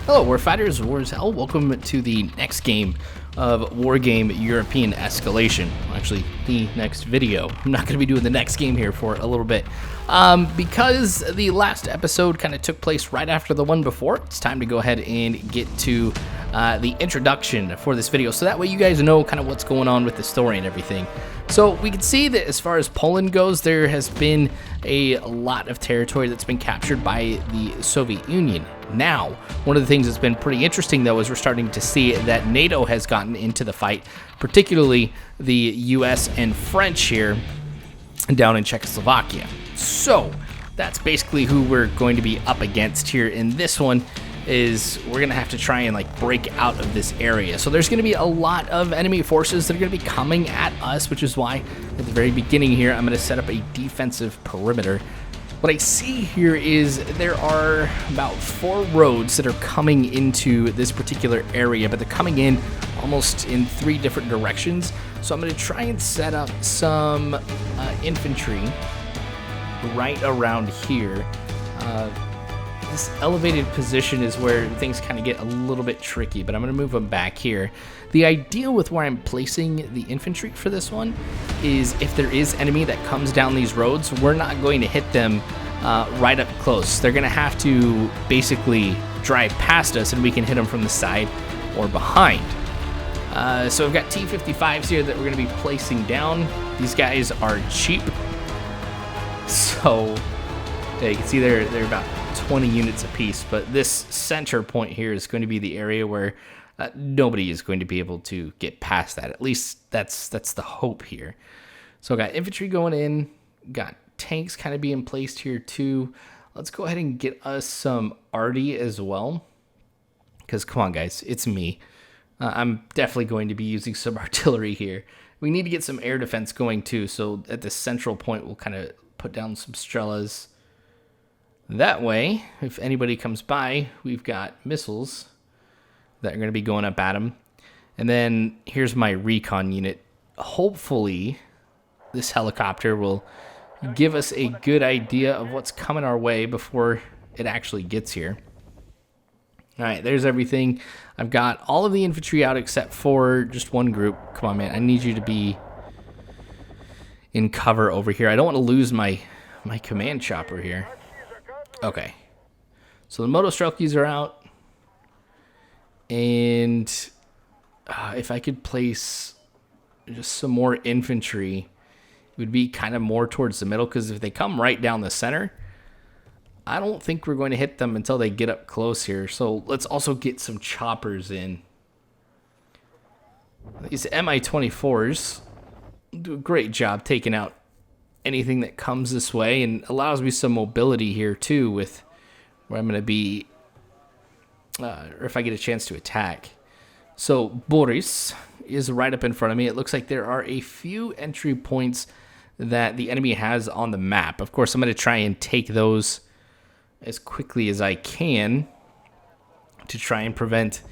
Hello, Warfighters, War is Hell. Welcome to the next game of Wargame European Escalation. Actually, the next video. I'm not going to be doing the next game here for a little bit. Because the last episode kind of took place right after the one before, it's time to go ahead and get to the introduction for this video, so that way you guys know kind of what's going on with the story and everything. So we can see that as far as Poland goes, there has been a lot of territory that's been captured by the Soviet Union. Now, one of the things that's been pretty interesting, though, is we're starting to see that NATO has gotten into the fight, particularly the US and French here down in Czechoslovakia. So that's basically who we're going to be up against here in this one. Is we're gonna have to try and like break out of this area. So there's gonna be a lot of enemy forces that are gonna be coming at us, which is why at the very beginning here I'm gonna set up a defensive perimeter. What I see here is there are about 4 roads that are coming into this particular area, but they're coming in almost in 3 different directions. So I'm gonna try and set up some infantry right around here. This elevated position is where things kind of get a little bit tricky, but I'm going to move them back here. The idea with where I'm placing the infantry for this one is if there is enemy that comes down these roads, we're not going to hit them right up close. They're going to have to basically drive past us, and we can hit them from the side or behind. So I've got T-55s here that we're going to be placing down. These guys are cheap. So yeah, you can see they're about 20 units apiece, but this center point here is going to be the area where nobody is going to be able to get past that. At least that's the hope here. So I got infantry going in, got tanks kind of being placed here too. Let's go ahead and get us some arty as well, because come on guys, it's me. I'm definitely going to be using some artillery here. We need to get some air defense going too, so at the central point we'll kind of put down some Strelas. That way, if anybody comes by, we've got missiles that are going to be going up at them. And then here's my recon unit. Hopefully, this helicopter will give us a good idea of what's coming our way before it actually gets here. All right, there's everything. I've got all of the infantry out except for just one group. Come on, man. I need you to be in cover over here. I don't want to lose my command chopper here. Okay, so the Motostrelkis are out, and if I could place just some more infantry, it would be kind of more towards the middle, because if they come right down the center, I don't think we're going to hit them until they get up close here. So let's also get some choppers in. These Mi-24s do a great job taking out anything that comes this way, and allows me some mobility here too with where I'm going to be, or if I get a chance to attack. So Boris is right up in front of me. It looks like there are a few entry points that the enemy has on the map. Of course, I'm going to try and take those as quickly as I can to try and prevent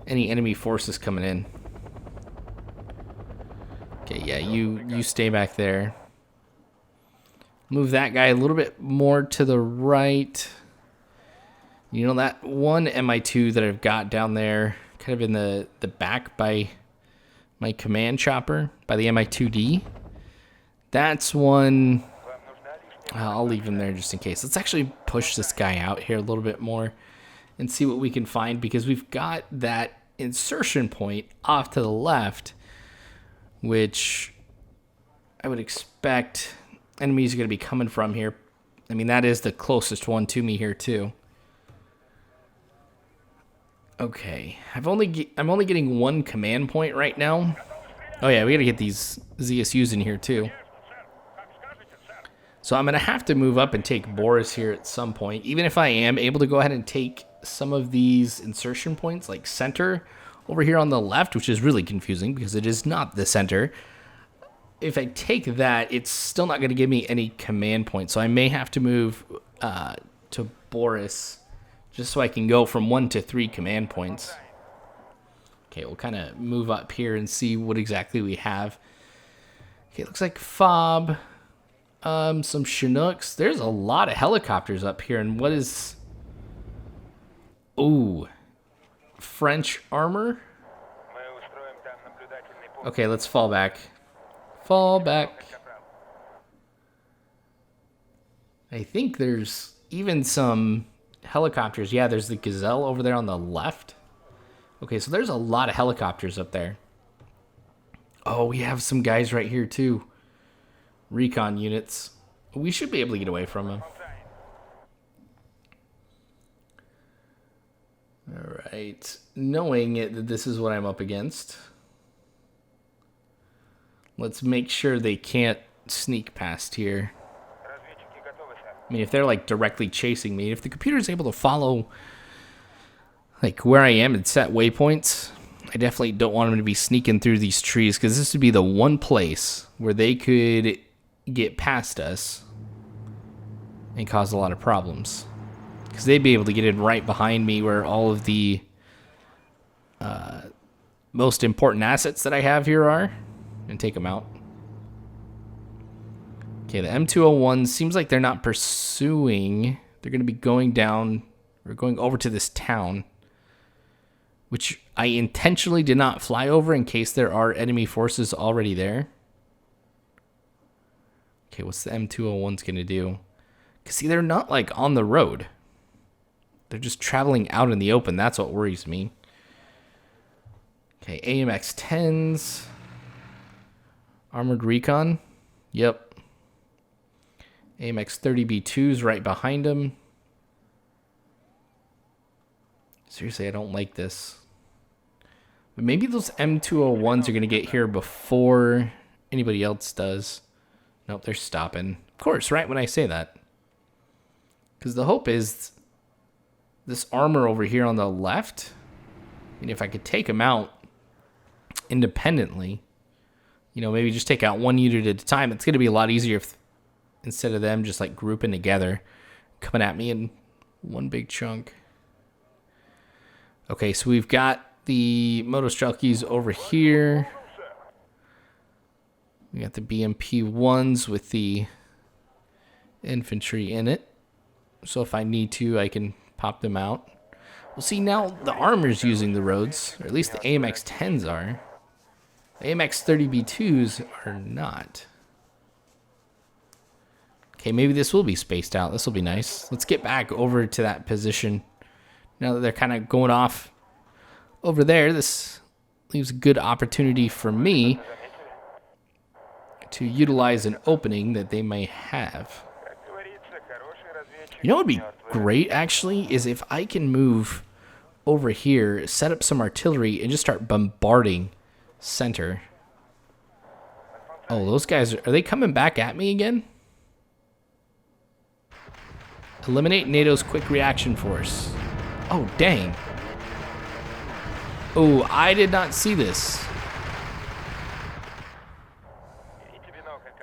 any enemy forces coming in. Okay, yeah, you stay back there. Move that guy a little bit more to the right. You know, that one Mi-2 that I've got down there, kind of in the back by my command chopper, by the Mi-2D. That's one. I'll leave him there just in case. Let's actually push this guy out here a little bit more and see what we can find, because we've got that insertion point off to the left, which I would expect enemies are going to be coming from here. I mean, that is the closest one to me here too. Okay, I'm only getting one command point right now. Oh yeah, we got to get these ZSUs in here too. So I'm going to have to move up and take Boris here at some point. Even if I am able to go ahead and take some of these insertion points, like center over here on the left, which is really confusing because it is not the center. If I take that, it's still not going to give me any command points. So I may have to move to Boris just so I can go from 1 to 3 command points. Okay, we'll kind of move up here and see what exactly we have. Okay, it looks like FOB, some Chinooks. There's a lot of helicopters up here, and what is... Ooh, French armor. Okay, let's fall back. Fall back. I think there's even some helicopters. Yeah, there's the Gazelle over there on the left. Okay, so there's a lot of helicopters up there. Oh, we have some guys right here too. Recon units. We should be able to get away from them. All right. Knowing that this is what I'm up against, let's make sure they can't sneak past here. I mean, if they're like directly chasing me, if the computer is able to follow like where I am and set waypoints, I definitely don't want them to be sneaking through these trees, because this would be the one place where they could get past us and cause a lot of problems. Because they'd be able to get in right behind me where all of the most important assets that I have here are, and take them out. Okay, the M201 seems like they're not pursuing. They're going to be going down, or going over to this town, which I intentionally did not fly over in case there are enemy forces already there. Okay, what's the M201's going to do? Because, see, they're not, like, on the road. They're just traveling out in the open. That's what worries me. Okay, AMX-10s. Armored Recon. Yep. AMX-30B2s right behind them. Seriously, I don't like this. But maybe those M201s are going to get here before anybody else does. Nope, they're stopping. Of course, right when I say that. Because the hope is this armor over here on the left. I mean, if I could take them out independently, you know, maybe just take out one unit at a time. It's going to be a lot easier if, instead of them just like grouping together, coming at me in one big chunk. Okay, so we've got the Motostrelkis over here. We got the BMP-1s with the infantry in it. So if I need to, I can pop them out. Well, see, now the armor's using the roads, or at least the AMX-10s are. The AMX-30B2s are not. Okay, maybe this will be spaced out. This will be nice. Let's get back over to that position. Now that they're kind of going off over there, this leaves a good opportunity for me to utilize an opening that they may have. You know what would be great, actually, is if I can move over here, set up some artillery, and just start bombarding center. Oh, those guys, are they coming back at me again? Eliminate NATO's quick reaction force. Oh, dang. Oh, I did not see this.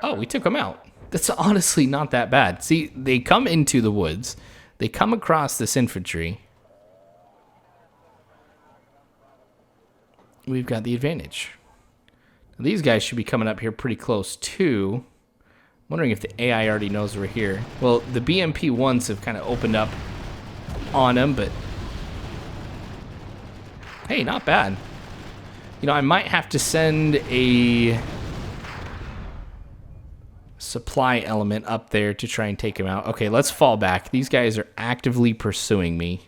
Oh, we took them out. That's honestly not that bad. See, they come into the woods. They come across this infantry. We've got the advantage. Now, these guys should be coming up here pretty close, too. I'm wondering if the AI already knows we're here. Well, the BMP-1s have kind of opened up on them, but hey, not bad. You know, I might have to send a supply element up there to try and take him out. Okay, let's fall back. These guys are actively pursuing me.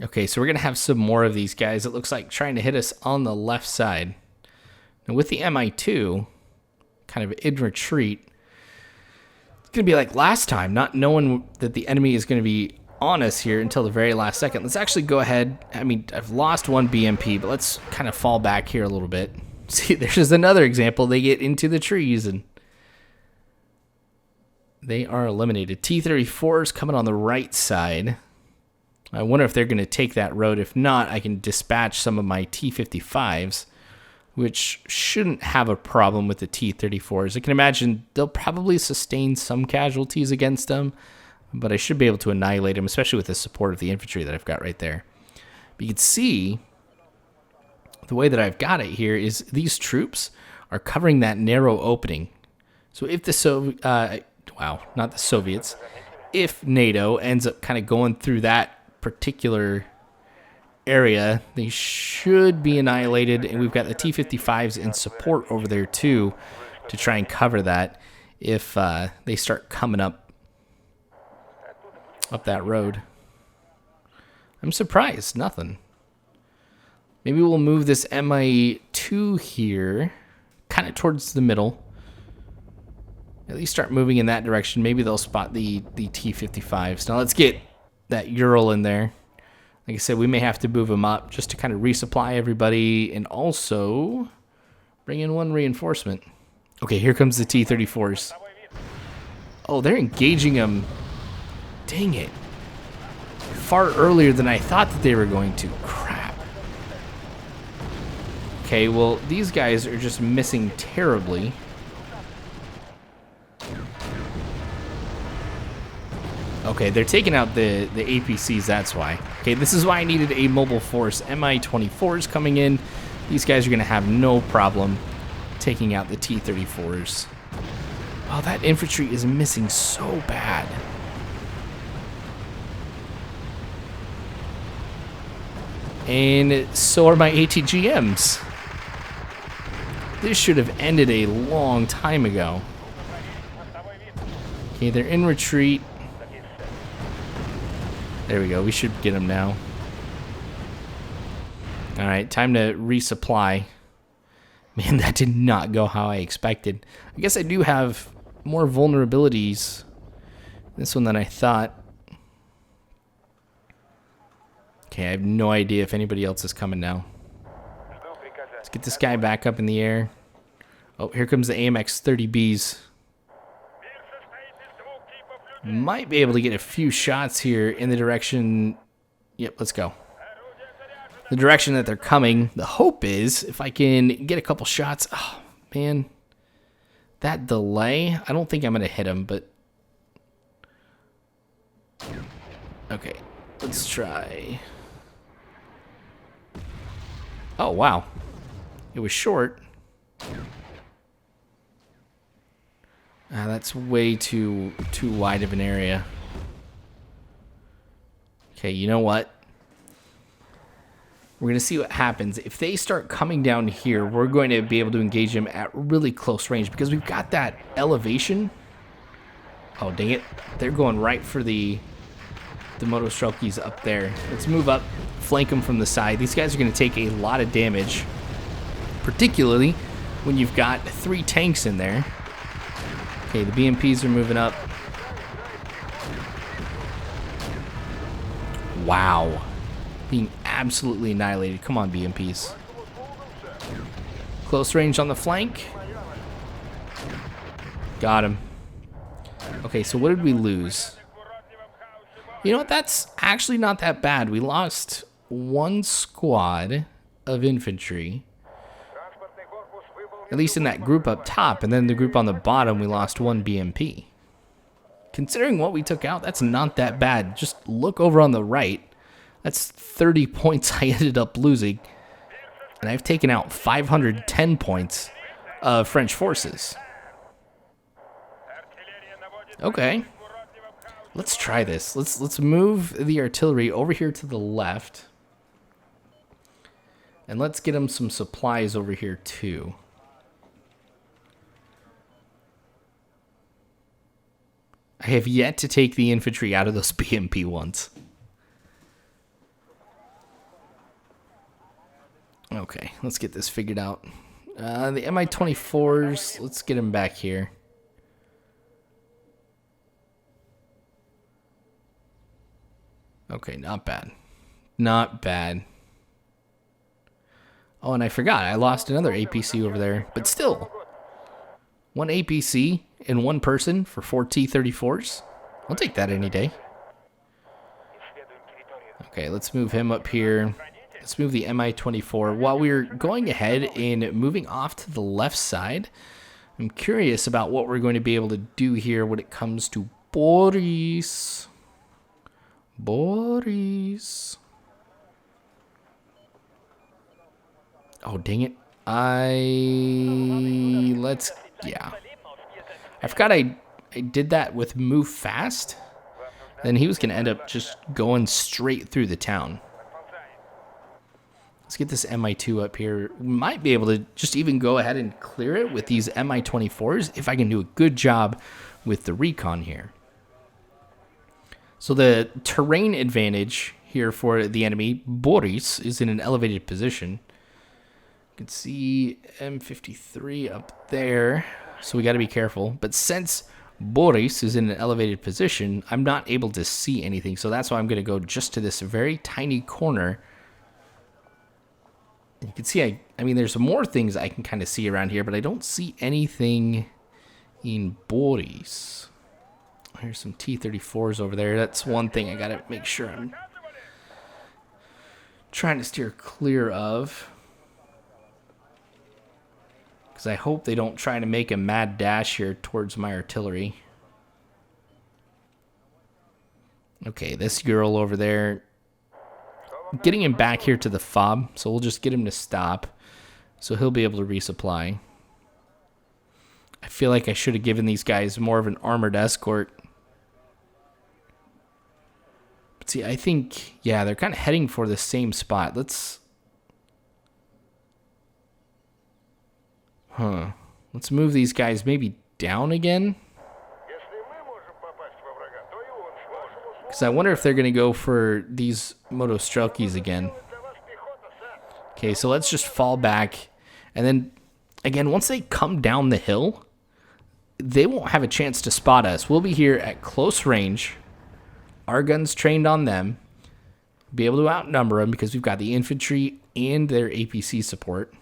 Okay, so we're going to have some more of these guys, it looks like, trying to hit us on the left side. Now, with the MI2, kind of in retreat, it's going to be like last time, not knowing that the enemy is going to be on us here until the very last second. Let's actually go ahead. I mean, I've lost one BMP, but let's kind of fall back here a little bit. See, there's another example. They get into the trees, and they are eliminated. T-34 is coming on the right side. I wonder if they're going to take that road. If not, I can dispatch some of my T-55s, which shouldn't have a problem with the T-34s. I can imagine they'll probably sustain some casualties against them, but I should be able to annihilate them, especially with the support of the infantry that I've got right there. But you can see the way that I've got it here is these troops are covering that narrow opening. So if the not the Soviets, if NATO ends up kind of going through that particular area, they should be annihilated. And we've got the T-55s in support over there too to try and cover that if they start coming up that road. I'm surprised, nothing. Maybe we'll move this Mi-2 here, kind of towards the middle. At least start moving in that direction. Maybe they'll spot the T-55s. Now let's get that Ural in there. Like I said, we may have to move them up just to kind of resupply everybody and also bring in one reinforcement. Okay, here comes the T-34s. Oh, they're engaging them. Dang it. Far earlier than I thought that they were going to. Crap. Okay, well, these guys are just missing terribly. Okay, they're taking out the APCs, that's why. Okay, this is why I needed a mobile force. Mi-24s coming in. These guys are going to have no problem taking out the T-34s. Oh, that infantry is missing so bad. And so are my ATGMs. This should have ended a long time ago. Okay, they're in retreat. There we go. We should get them now. All right, time to resupply. Man, that did not go how I expected. I guess I do have more vulnerabilities in this one than I thought. Okay, I have no idea if anybody else is coming now. Let's get this guy back up in the air. Oh, here comes the AMX-30Bs. Might be able to get a few shots here in the direction... Yep, let's go. The direction that they're coming. The hope is if I can get a couple shots... Oh, man. That delay, I don't think I'm going to hit him, but... Okay, let's try... Oh, wow. It was short. That's way too wide of an area. Okay, you know what? We're going to see what happens. If they start coming down here, we're going to be able to engage them at really close range because we've got that elevation. Oh, dang it. They're going right for the Motostrelkis up there. Let's move up, flank them from the side. These guys are going to take a lot of damage, particularly when you've got 3 tanks in there. Okay, the BMPs are moving up. Wow. Being absolutely annihilated. Come on, BMPs. Close range on the flank. Got him. Okay, so what did we lose? You know what? That's actually not that bad. We lost 1 squad of infantry. At least in that group up top, and then the group on the bottom, we lost 1 BMP. Considering what we took out, that's not that bad. Just look over on the right. That's 30 points I ended up losing. And I've taken out 510 points of French forces. Okay. Let's try this. Let's move the artillery over here to the left. And let's get them some supplies over here too. I have yet to take the infantry out of those BMP ones. Okay, let's get this figured out. The Mi-24s, let's get them back here. Okay, not bad. Not bad. Oh, and I forgot, I lost another APC over there. But still, 1 APC in 1 person for 4 T-34s. I'll take that any day. Okay, let's move him up here. Let's move the Mi-24. While we're going ahead and moving off to the left side, I'm curious about what we're going to be able to do here when it comes to Boris. Boris. Oh, dang it. Yeah. I forgot I did that with move fast. then he was going to end up just going straight through the town. Let's get this MI2 up here. We might be able to just even go ahead and clear it with these MI24s if I can do a good job with the recon here. So the terrain advantage here for the enemy, Boris, is in an elevated position. You can see M53 up there, so we got to be careful. But since Boris is in an elevated position, I'm not able to see anything, so that's why I'm going to go just to this very tiny corner. You can see, I mean, there's more things I can kind of see around here, but I don't see anything in Boris. Here's some T-34s over there. That's one thing I got to make sure I'm trying to steer clear of. Because I hope they don't try to make a mad dash here towards my artillery. Okay, this girl over there. Getting him back here to the fob, so we'll just get him to stop. So he'll be able to resupply. I feel like I should have given these guys more of an armored escort. But see, I think, yeah, they're kind of heading for the same spot. Let's move these guys maybe down again. Because I wonder if they're going to go for these Motostrelkis again. Okay, so let's just fall back. And then, again, once they come down the hill, they won't have a chance to spot us. We'll be here at close range. Our guns trained on them. Be able to outnumber them because we've got the infantry and their APC support.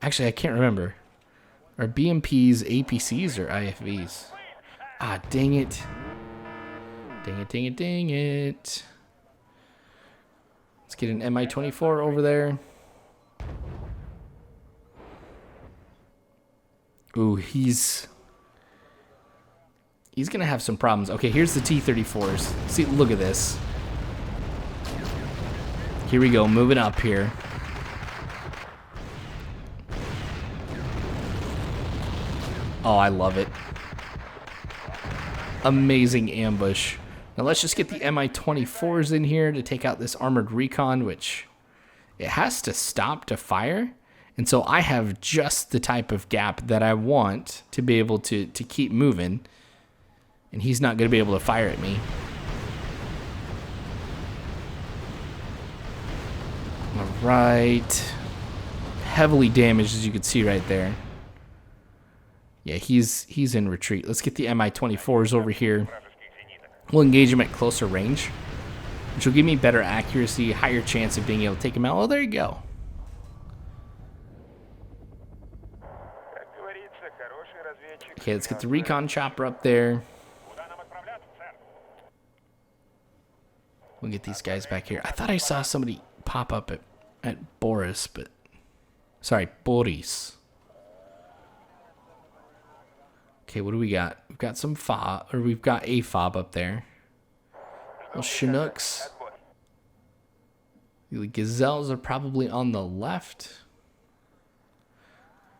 Actually, I can't remember. Are BMPs APCs or IFVs? Ah, dang it. Dang it, dang it, dang it. Let's get an MI24 over there. Ooh, he's going to have some problems. Okay, here's the T-34s. See, look at this. Here we go, moving up here. Oh, I love it. Amazing ambush. Now let's just get the MI-24s in here to take out this armored recon, which it has to stop to fire. And so I have just the type of gap that I want to be able to keep moving. And he's not going to be able to fire at me. All right. Heavily damaged, as you can see right there. Yeah, he's in retreat. Let's get the MI-24s over here. We'll engage him at closer range, which will give me better accuracy, higher chance of being able to take him out. Oh, there you go. Okay, let's get the recon chopper up there. We'll get these guys back here. I thought I saw somebody pop up at Boris, but... Sorry, Boris. Okay, what do we got? We've got some fob, or we've got a fob up there. Well, Chinooks. The Gazelles are probably on the left.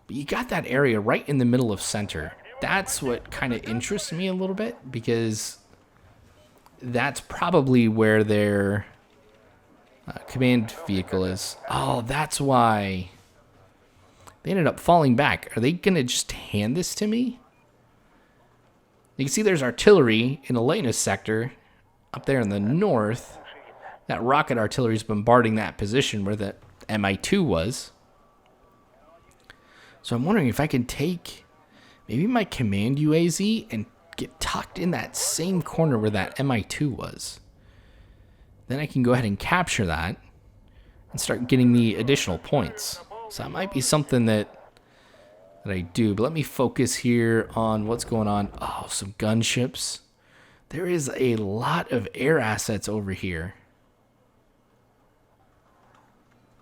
But you got that area right in the middle of center. That's what kind of interests me a little bit, because that's probably where their command vehicle is. Oh, that's why they ended up falling back. Are they going to just hand this to me? You can see there's artillery in Elena's sector up there in the north. That rocket artillery is bombarding that position where the MI2 was. So I'm wondering if I can take maybe my command UAZ and get tucked in that same corner where that MI2 was. Then I can go ahead and capture that and start getting the additional points. So that might be something that I do. But let me focus here on what's going on. Oh, some gunships. There is a lot of air assets over here.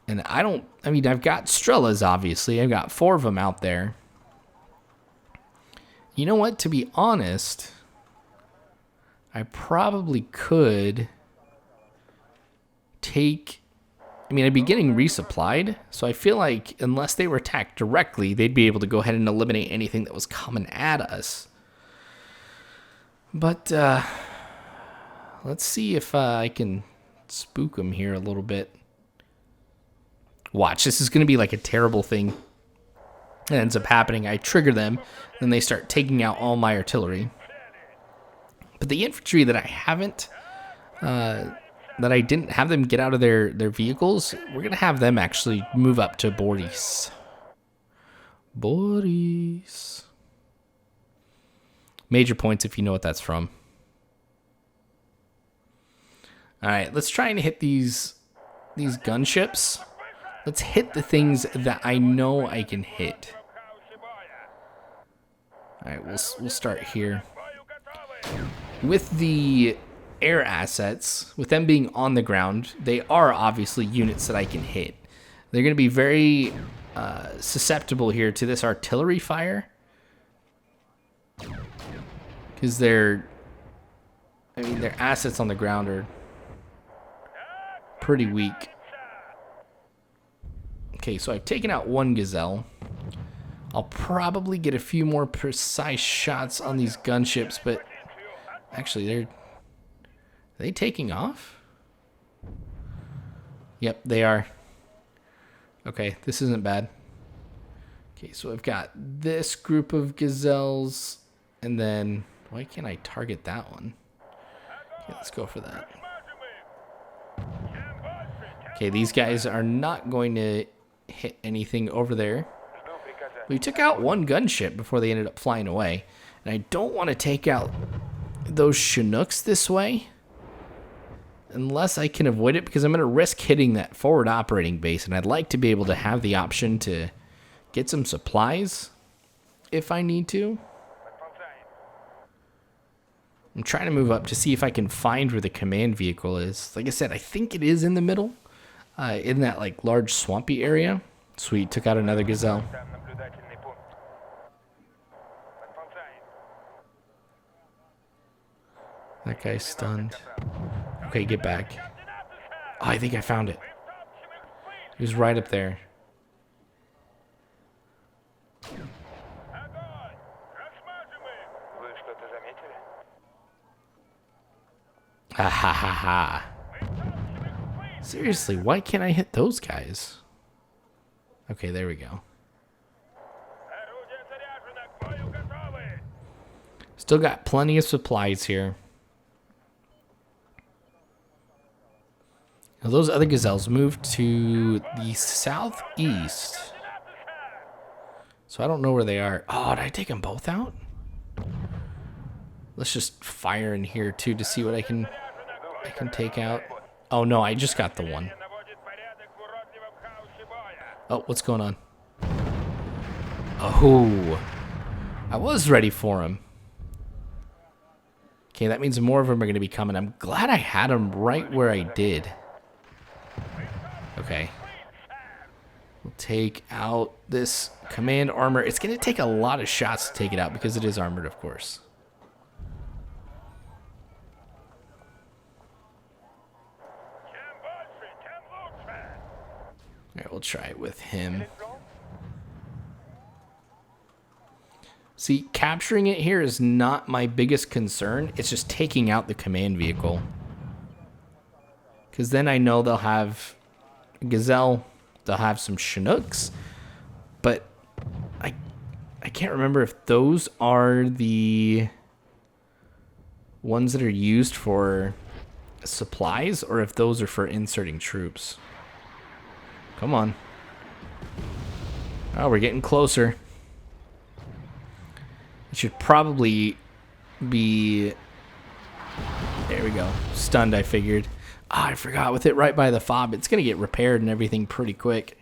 And I mean, I've got Strelas, obviously. I've got 4 of them out there. You know what? To be honest, I probably could take I mean, I'd be getting resupplied, so I feel like unless they were attacked directly, they'd be able to go ahead and eliminate anything that was coming at us. But let's see if I can spook them here a little bit. Watch, this is going to be like a terrible thing that ends up happening. I trigger them, then they start taking out all my artillery. But the infantry that I haven't, that I didn't have them get out of their vehicles, we're going to have them actually move up to Boris. Boris. Major points if you know what that's from. All right, let's try and hit these gunships. Let's hit the things that I know I can hit. All right, we'll start here. With the air assets, with them being on the ground, they are obviously units that I can hit. They're going to be very susceptible here to this artillery fire. Because their assets on the ground are pretty weak. Okay, so I've taken out one gazelle. I'll probably get a few more precise shots on these gunships, but actually, are they taking off? Yep, they are. Okay, this isn't bad. Okay, so I've got this group of gazelles, and then why can't I target that one? Okay, let's go for that. Okay, these guys are not going to hit anything over there. We took out one gunship before they ended up flying away, and I don't want to take out those Chinooks this way unless I can avoid it, because I'm going to risk hitting that forward operating base, and I'd like to be able to have the option to get some supplies if I need to. I'm trying to move up to see if I can find where the command vehicle is. Like I said, I think it is in the middle, in that like large swampy area. Sweet, took out another gazelle. That guy's stunned. Okay, get back. Oh, I think I found it. He was right up there. Ha ha ha ha. Seriously, why can't I hit those guys? Okay, there we go. Still got plenty of supplies here. Now those other gazelles moved to the southeast. So I don't know where they are. Oh, did I take them both out? Let's just fire in here too to see what I can take out. Oh no, I just got the one. Oh, what's going on? Oh, I was ready for him. Okay, that means more of them are going to be coming. I'm glad I had them right where I did. Okay. We'll take out this command armor. It's going to take a lot of shots to take it out because it is armored, of course. Alright, we'll try it with him. See, capturing it here is not my biggest concern. It's just taking out the command vehicle. Because then I know they'll have a gazelle, they'll have some Chinooks, but I can't remember if those are the ones that are used for supplies or if those are for inserting troops. Come on. Oh, we're getting closer. It should probably be... There we go. Stunned, I figured. Oh, I forgot. With it right by the fob, it's going to get repaired and everything pretty quick.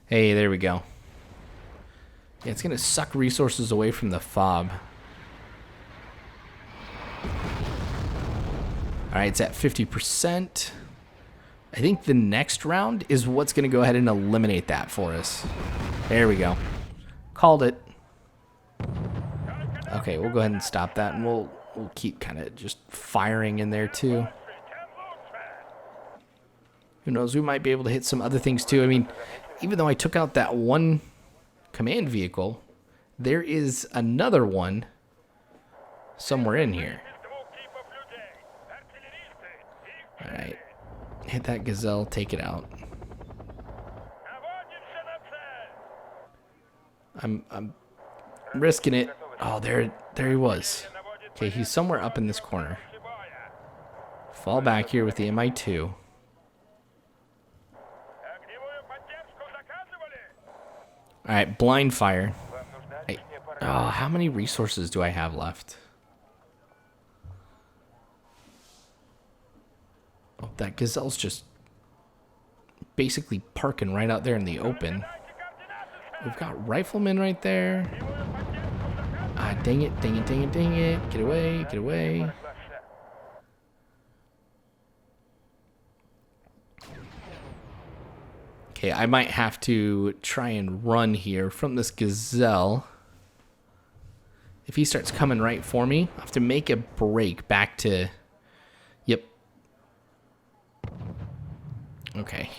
Hey, there we go. Yeah, it's going to suck resources away from the fob. Alright, it's at 50%. I think the next round is what's going to go ahead and eliminate that for us. There we go. Called it. Okay, we'll go ahead and stop that, and we'll keep kind of just firing in there too. Who knows, we might be able to hit some other things too. I mean, even though I took out that one command vehicle, there is another one somewhere in here. Alright. Hit that gazelle, take it out. I'm risking it. Oh, there he was. Okay, he's somewhere up in this corner. Fall back here with the MI2. Alright, blind fire. Oh, how many resources do I have left? Oh, that gazelle's just basically parking right out there in the open. We've got riflemen right there. Ah, dang it, dang it, dang it, dang it. Get away, get away. Okay, I might have to try and run here from this gazelle. If he starts coming right for me, I have to make a break back to... Yep. Okay.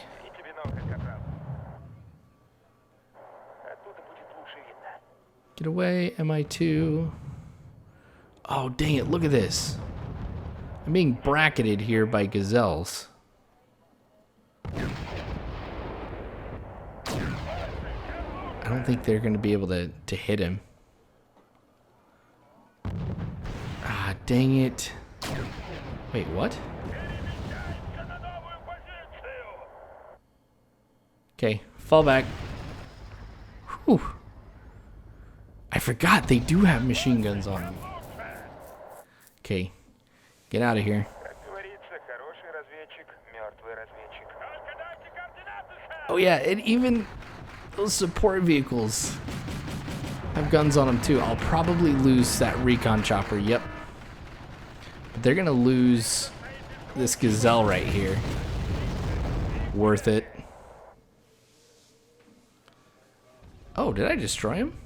Get away, MI2. Oh, dang it, look at this. I'm being bracketed here by gazelles. I don't think they're going to be able to hit him. Ah, dang it. Wait, what? Okay, fall back. Whew. I forgot they do have machine guns on them. Okay, get out of here. Oh yeah, and even those support vehicles have guns on them too. I'll probably lose that recon chopper, yep. But they're gonna lose this gazelle right here. Worth it. Oh, did I destroy him?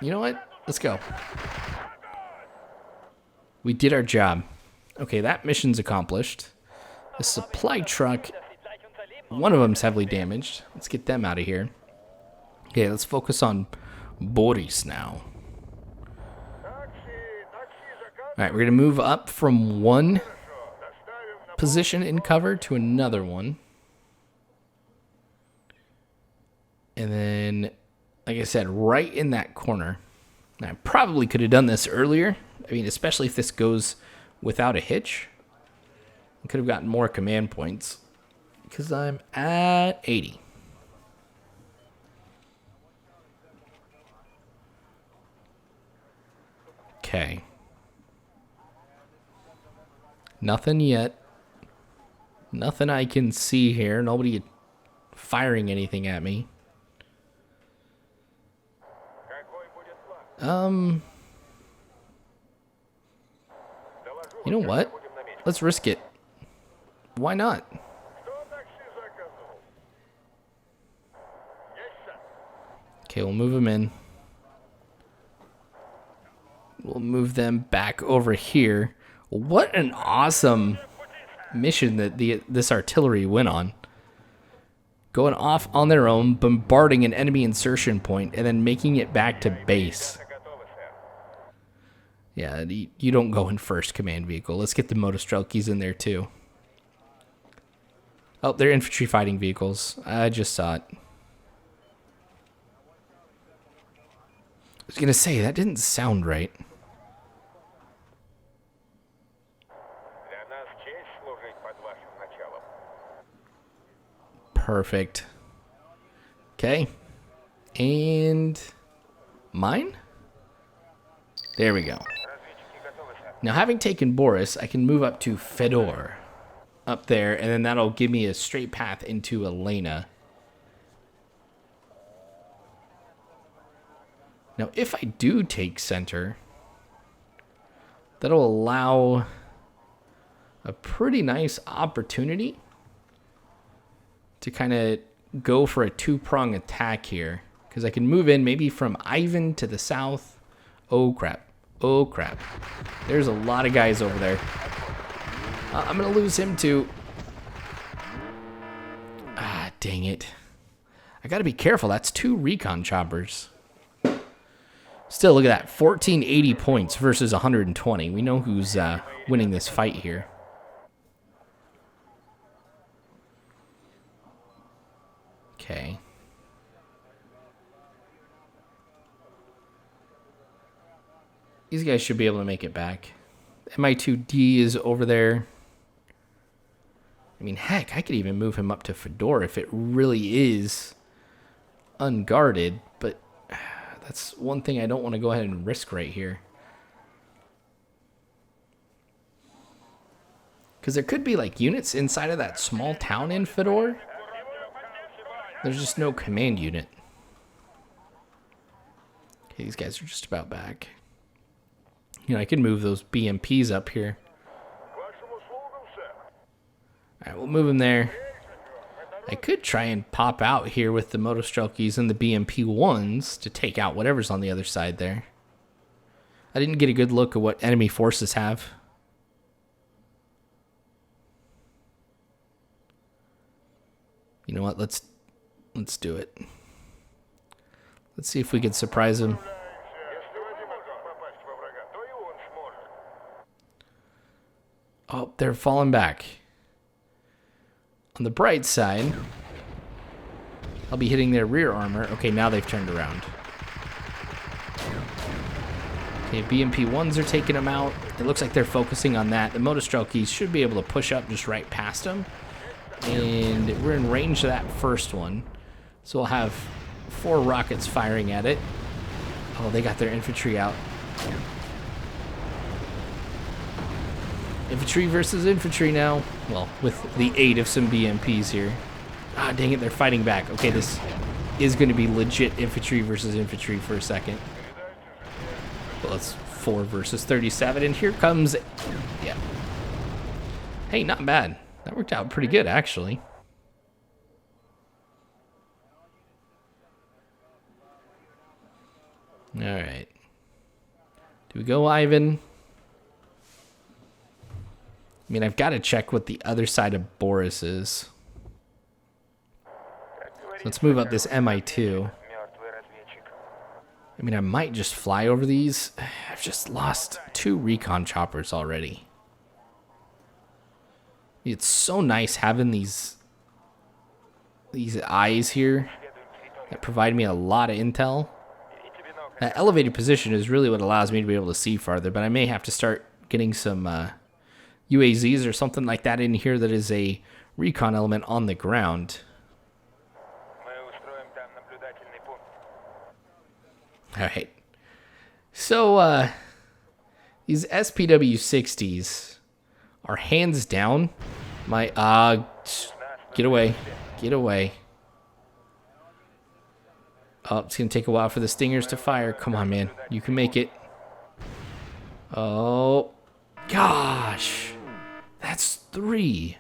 You know what? Let's go. We did our job. Okay, that mission's accomplished. The supply truck, one of them's heavily damaged. Let's get them out of here. Okay, let's focus on Boris now. Alright, we're going to move up from one position in cover to another one. And then, like I said, right in that corner. Now, I probably could have done this earlier. I mean, especially if this goes without a hitch. I could have gotten more command points. Because I'm at 80. Okay. Nothing yet. Nothing I can see here. Nobody firing anything at me. You know what? Let's risk it. Why not? Okay, we'll move them in. We'll move them back over here. What an awesome mission that this artillery went on. Going off on their own, bombarding an enemy insertion point, and then making it back to base. Yeah, you don't go in first, command vehicle. Let's get the Motostrelkis in there too. Oh, they're infantry fighting vehicles. I just saw it. I was going to say, that didn't sound right. Perfect. Okay. And mine? There we go. Now, having taken Boris, I can move up to Fedor up there, and then that'll give me a straight path into Elena. Now, if I do take center, that'll allow a pretty nice opportunity to kind of go for a two-prong attack here. Because I can move in maybe from Ivan to the south. Oh, crap. Oh, crap. There's a lot of guys over there. I'm going to lose him, too. dang it. I gotta be careful. That's 2 recon choppers. Still, look at that. 1480 points versus 120. We know who's winning this fight here. Okay. These guys should be able to make it back. MI2D is over there. I mean, heck, I could even move him up to Fedor if it really is unguarded, but that's one thing I don't want to go ahead and risk right here. Because there could be, like, units inside of that small town in Fedor. There's just no command unit. Okay, these guys are just about back. You know, I could move those BMPs up here. Alright, we'll move them there. I could try and pop out here with the Motostrelkis and the BMP-1s to take out whatever's on the other side there. I didn't get a good look at what enemy forces have. You know what? Let's do it. Let's see if we can surprise them. Oh, they're falling back. On the bright side, I'll be hitting their rear armor. Okay, now they've turned around. Okay, BMP-1s are taking them out. It looks like they're focusing on that. The Motostrelkis should be able to push up just right past them. And we're in range of that first one. So we'll have 4 rockets firing at it. Oh, they got their infantry out. Infantry versus infantry now. Well, with the aid of some BMPs here. Ah, dang it, they're fighting back. Okay, this is going to be legit infantry versus infantry for a second. Well, it's 4 versus 37, and here comes... Yeah. Hey, not bad. That worked out pretty good, actually. Alright. Do we go, Ivan? I mean, I've got to check what the other side of Boris is. So let's move up this MI2. I mean, I might just fly over these. I've just lost 2 recon choppers already. It's so nice having these eyes here that provide me a lot of intel. That elevated position is really what allows me to be able to see farther, but I may have to start getting some UAZs or something like that in here that is a recon element on the ground. Alright. So, these SPW-60s are hands down my... get away. Get away. Oh, it's going to take a while for the Stingers to fire. Come on, man. You can make it. Oh. Gosh. That's 3.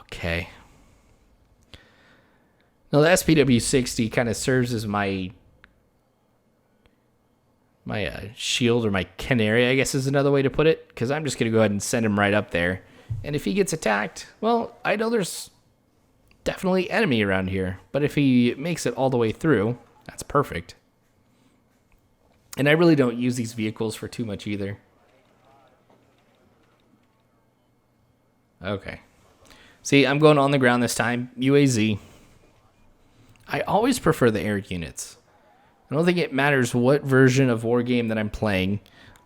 Okay. Now, the SPW-60 kind of serves as my shield, or my canary, I guess is another way to put it, because I'm just going to go ahead and send him right up there. And if he gets attacked, well, I know there's definitely enemy around here. But if he makes it all the way through, that's perfect. And I really don't use these vehicles for too much either. Okay. See, I'm going on the ground this time. UAZ. I always prefer the air units. I don't think it matters what version of Wargame that I'm playing.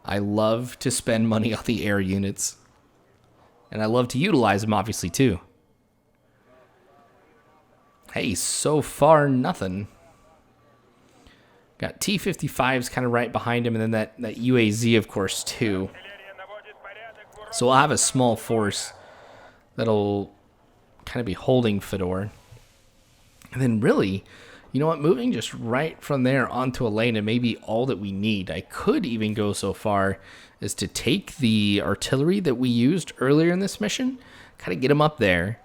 I love to spend money on the air units. And I love to utilize them, obviously, too. Hey, so far, nothing. Got T-55s kind of right behind him, and then that UAZ, of course, too. So I'll have a small force that'll kind of be holding Fedor. And then really, you know what, moving just right from there onto Elena may be all that we need. I could even go so far as to take the artillery that we used earlier in this mission, kind of get them up there,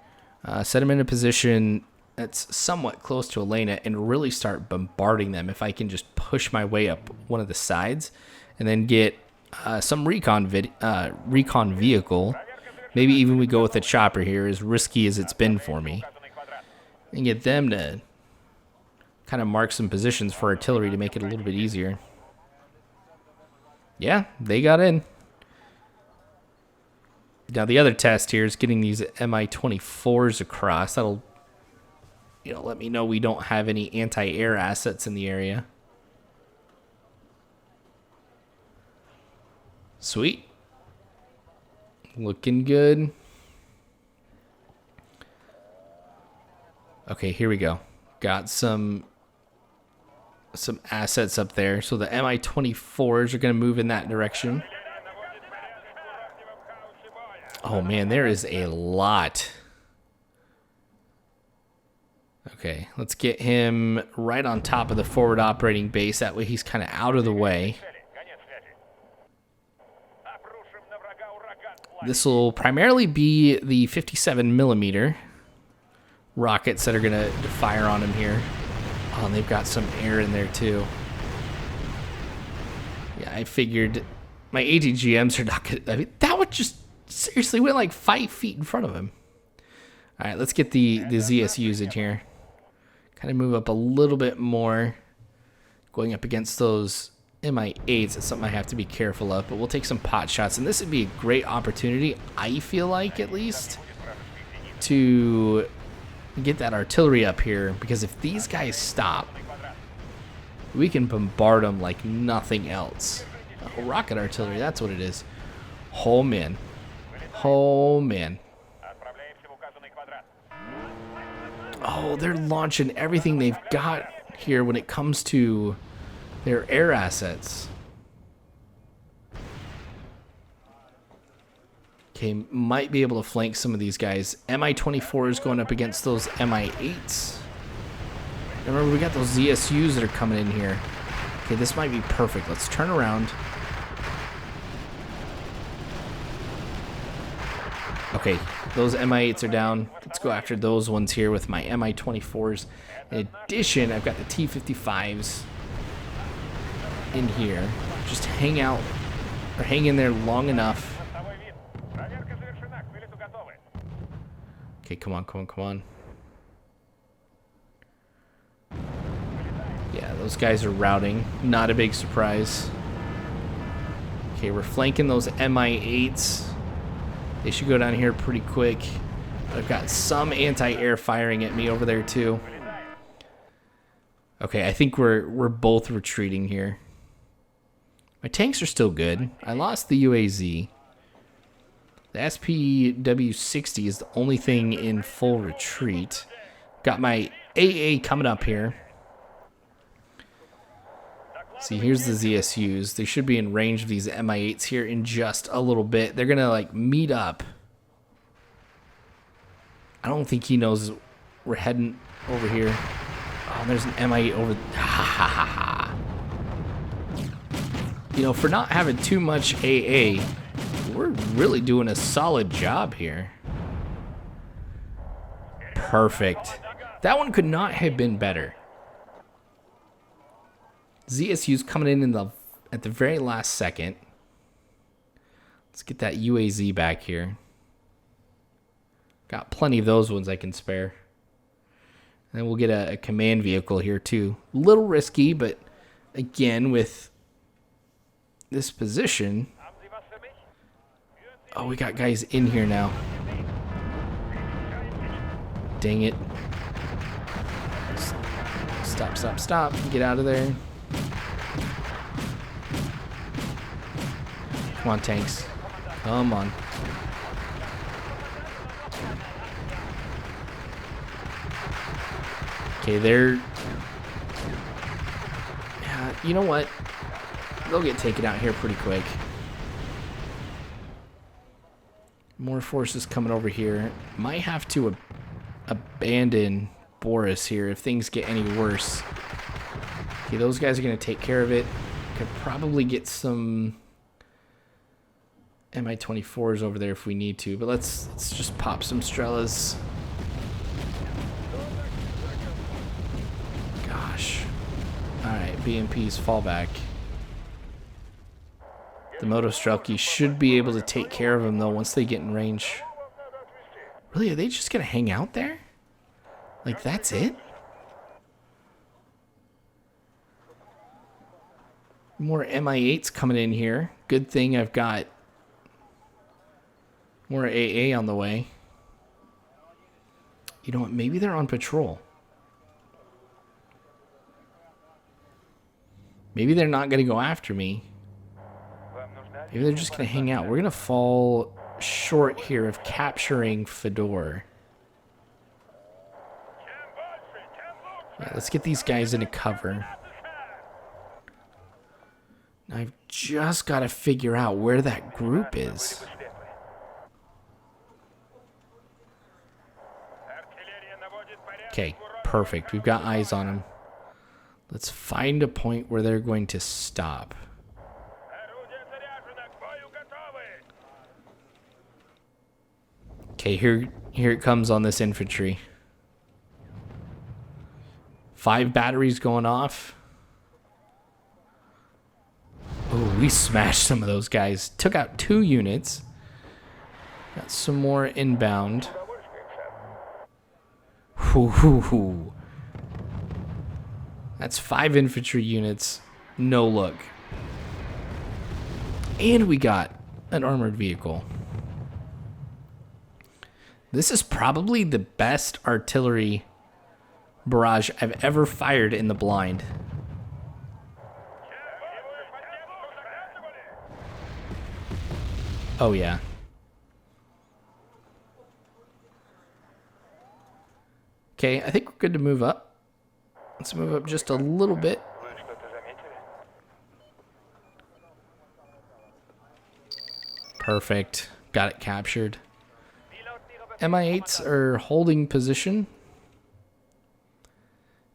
set them in a position that's somewhat close to Elena, and really start bombarding them if I can just push my way up one of the sides, and then get some recon vehicle Maybe even we go with the chopper here, as risky as it's been for me. And get them to kind of mark some positions for artillery to make it a little bit easier. Yeah, they got in. Now the other test here is getting these Mi-24s across. That'll, let me know we don't have any anti-air assets in the area. Sweet. Looking good. Okay, here we go. Got some assets up there. So the Mi-24s are going to move in that direction. Oh man, there is a lot. Okay, let's get him right on top of the forward operating base. That way he's kind of out of the way. This will primarily be the 57mm rockets that are going to fire on him here. Oh, and they've got some air in there too. Yeah, I figured my ATGMs are not going to... I mean, that would just seriously went like 5 feet in front of him. All right, let's get the ZS usage here. Kind of move up a little bit more. Going up against those Mi-8s, that's something I have to be careful of, but we'll take some pot shots, and this would be a great opportunity, I feel like, at least, to get that artillery up here, because if these guys stop, we can bombard them like nothing else. Oh, rocket artillery, that's what it is. Oh, man. Oh, man. Oh, they're launching everything they've got here when it comes to their air assets. Okay, might be able to flank some of these guys. Mi-24 is going up against those Mi-8s. Remember, we got those ZSUs that are coming in here. Okay, this might be perfect. Let's turn around. Okay, those Mi-8s are down. Let's go after those ones here with my Mi-24s. In addition, I've got the T-55s in here. Just hang out, or hang in there long enough. Okay, come on, come on, come on. Yeah, those guys are routing. Not a big surprise. Okay, we're flanking those Mi-8s. They should go down here pretty quick. I've got some anti-air firing at me over there too. Okay, I think we're both retreating here. My tanks are still good. I lost the UAZ. The SPW-60 is the only thing in full retreat. Got my AA coming up here. See, here's the ZSUs. They should be in range of these Mi-8s here in just a little bit. They're going to, like, meet up. I don't think he knows we're heading over here. Oh, there's an Mi-8 over... Ha, ha, ha, ha. You know, for not having too much AA, we're really doing a solid job here. Perfect. That one could not have been better. ZSU's coming in at the very last second. Let's get that UAZ back here. Got plenty of those ones I can spare. And then we'll get a command vehicle here too. A little risky, but again, with this position... Oh, we got guys in here now. Dang it. Stop, stop, stop. Get out of there. Come on, tanks. Come on. Okay, they're... Yeah, you know what? They'll get taken out here pretty quick. More forces coming over here. Might have to abandon Boris here if things get any worse. Okay, those guys are going to take care of it. Could probably get some Mi-24s over there if we need to, but let's just pop some Strellas. Gosh. Alright, BMPs fall back. The Motostrelki should be able to take care of them, though, once they get in range. Really, are they just going to hang out there? Like, that's it? More MI8s coming in here. Good thing I've got more AA on the way. You know what? Maybe they're on patrol. Maybe they're not going to go after me. Maybe they're just going to hang out. We're going to fall short here of capturing Fedor. Yeah, let's get these guys into cover. Now I've just got to figure out where that group is. Okay, perfect. We've got eyes on them. Let's find a point where they're going to stop. Okay, here it comes on this infantry. 5 batteries going off. Oh, we smashed some of those guys. Took out 2 units. Got some more inbound. Hoo. That's 5 infantry units. No look. And we got an armored vehicle. This is probably the best artillery barrage I've ever fired in the blind. Oh, yeah. Okay, I think we're good to move up. Let's move up just a little bit. Perfect. Got it captured. MI8s are holding position.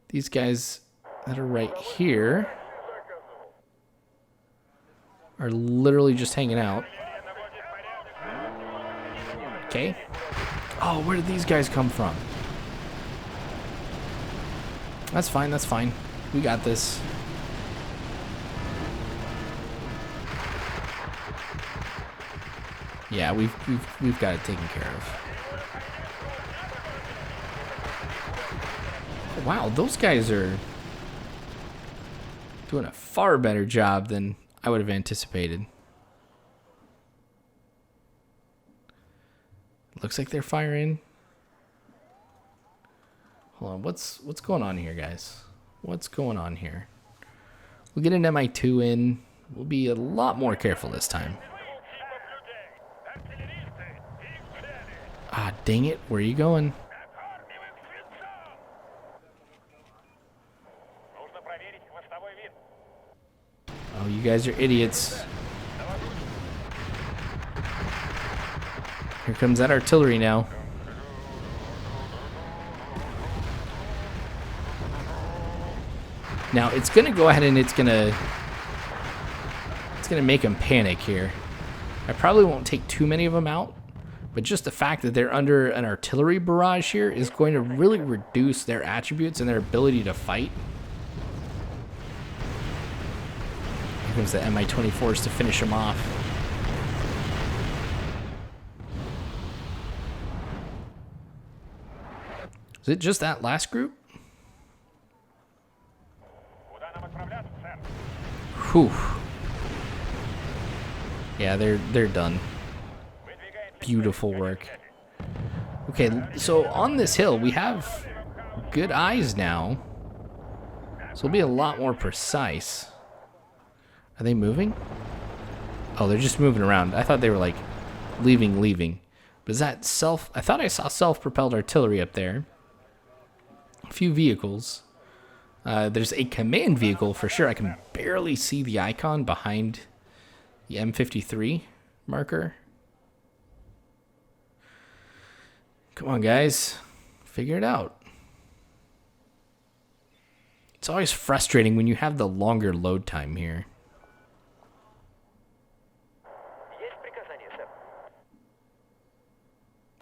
These guys that are right here are literally just hanging out. Okay. Oh, where did these guys come from? That's fine, that's fine. We got this. Yeah, we've got it taken care of. Wow, those guys are doing a far better job than I would have anticipated. Looks like they're firing. Hold on, what's going on here, guys? What's going on here? We'll get an MI2 in. We'll be a lot more careful this time. Ah, dang it. Where are you going? Oh, you guys are idiots. Here comes that artillery now. Now, it's going to go ahead and it's going to make them panic here. I probably won't take too many of them out, but just the fact that they're under an artillery barrage here is going to really reduce their attributes and their ability to fight. Here comes the Mi-24s to finish them off. Is it just that last group? Whew. Yeah, they're done. Beautiful work. Okay, so on this hill we have good eyes now. So we'll be a lot more precise. Are they moving? Oh, they're just moving around. I thought they were like leaving. But is that self? I thought I saw self-propelled artillery up there. A few vehicles. There's a command vehicle for sure. I can barely see the icon behind the M53 marker. Come on, guys. Figure it out. It's always frustrating when you have the longer load time here.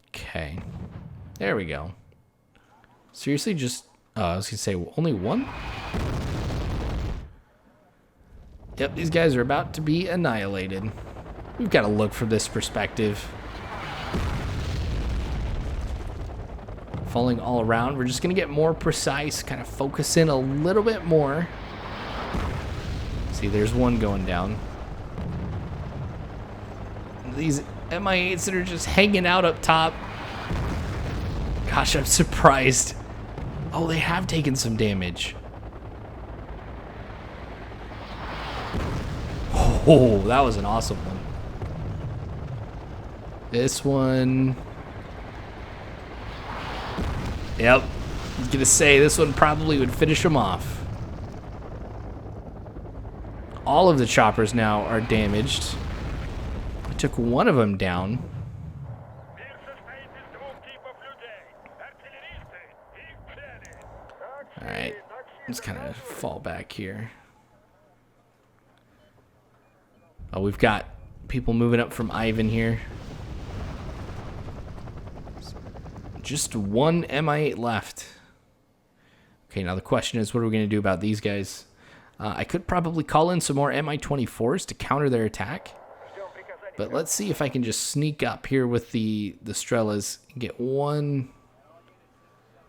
Okay. There we go. Seriously, just... I was going to say, only one? Yep, these guys are about to be annihilated. We've got to look from this perspective. Falling all around. We're just going to get more precise, kind of focus in a little bit more. See, there's one going down. These MI8s that are just hanging out up top. Gosh, I'm surprised. Oh, they have taken some damage. Oh, that was an awesome one. This one... Yep. I was gonna say, this one probably would finish him off. All of the choppers now are damaged. I took one of them down. Alright. Let's kind of fall back here. Oh, we've got people moving up from Ivan here. Just one MI8 left. Okay, now the question is, what are we going to do about these guys? I could probably call in some more Mi-24s to counter their attack. But let's see if I can just sneak up here with the Strelas and get one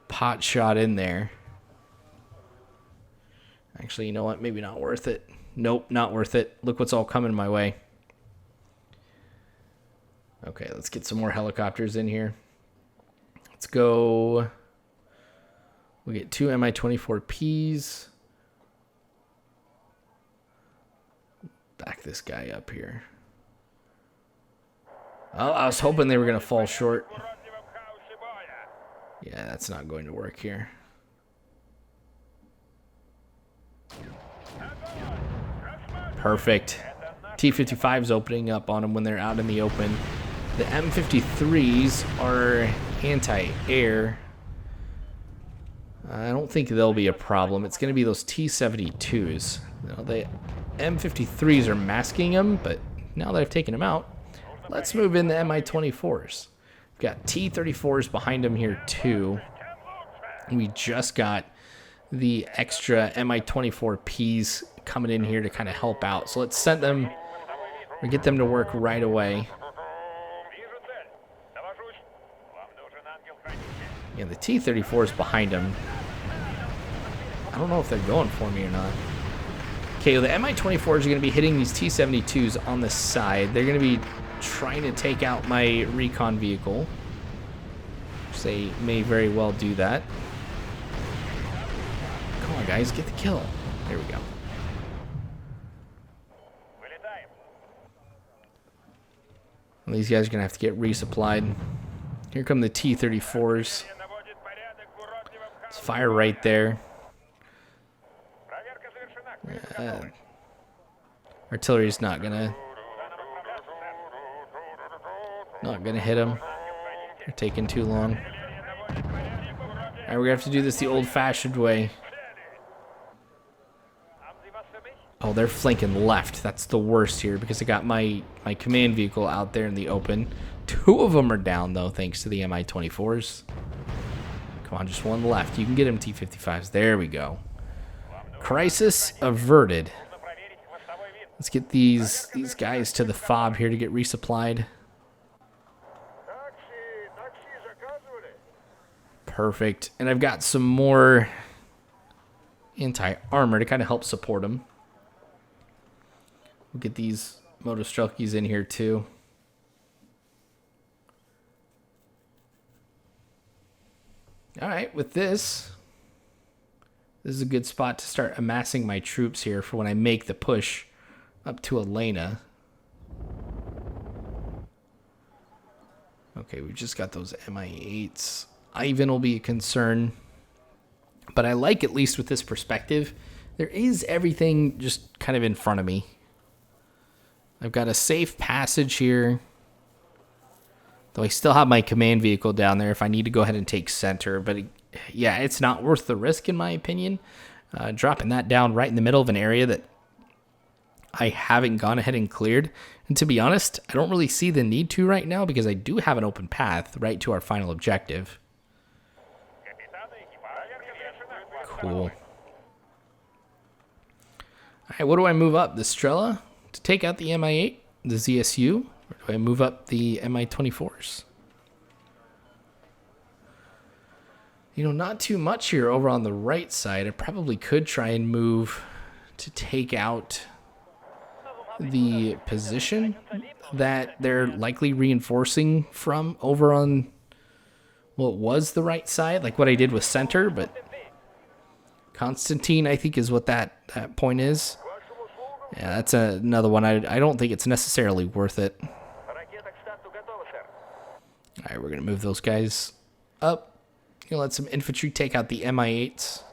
pot shot in there. Actually, you know what? Maybe not worth it. Nope, not worth it. Look what's all coming my way. Okay, let's get some more helicopters in here. Let's go. We get 2 Mi-24Ps. Back this guy up here. Oh, I was hoping they were going to fall short. Yeah, that's not going to work here. Perfect. T-55's opening up on them when they're out in the open. The M53s are anti-air. I don't think they'll be a problem. It's going to be those T-72s. Now, the M53s are masking them, but now that I've taken them out, let's move in the Mi-24s. We've got T-34s behind them here too. We just got the extra Mi-24Ps coming in here to kind of help out. So let's send them or get them to work right away. Yeah, the T-34 is behind them. I don't know if they're going for me or not. Okay, well, the Mi-24s are going to be hitting these T-72s on the side. They're going to be trying to take out my recon vehicle. Which they may very well do that. Come on, guys, get the kill. There we go. Well, these guys are going to have to get resupplied. Here come the T-34s. Let's fire right there. Artillery's not gonna hit them. They're taking too long. Alright, we're gonna have to do this the old-fashioned way. Oh, they're flanking left. That's the worst here because I got my command vehicle out there in the open. 2 of them are down though, thanks to the Mi-24s. Come on, just one left. You can get him T-55s. There we go. Crisis averted. Let's get these guys to the FOB here to get resupplied. Perfect. And I've got some more anti-armor to kind of help support them. We'll get these Motostrelkis in here too. Alright, with this is a good spot to start amassing my troops here for when I make the push up to Elena. Okay, we've just got those Mi-8s. Ivan will be a concern. But I like, at least with this perspective, there is everything just kind of in front of me. I've got a safe passage here. Though I still have my command vehicle down there if I need to go ahead and take center. But yeah, it's not worth the risk in my opinion. Dropping that down right in the middle of an area that I haven't gone ahead and cleared. And to be honest, I don't really see the need to right now because I do have an open path right to our final objective. Cool. All right, what do I move up? The Strela to take out the Mi-8, the ZSU, or do I move up the Mi-24s? You know, not too much here over on the right side. I probably could try and move to take out the position that they're likely reinforcing from over on what was the right side, like what I did with center, but Constantine, I think, is what that point is. Yeah, that's another one. I don't think it's necessarily worth it. All right, we're going to move those guys up. You know, let some infantry take out the Mi-8s.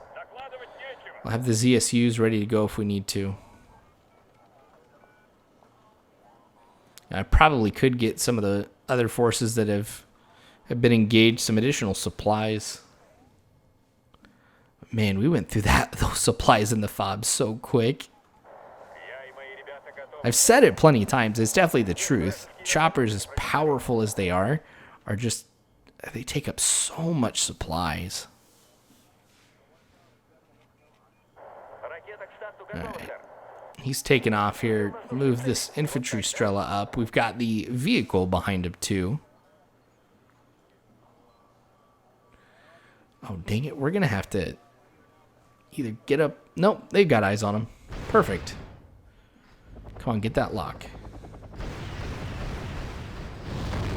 We'll have the ZSUs ready to go if we need to. I probably could get some of the other forces that have been engaged some additional supplies. Man, we went through those supplies in the FOB so quick. I've said it plenty of times. It's definitely the truth. Choppers, as powerful as they are just, they take up so much supplies. All right. He's taking off here. Move this infantry Strela up. We've got the vehicle behind him too. Oh, dang it. We're going to have to either get up. Nope, they've got eyes on him. Perfect. Come on, get that lock.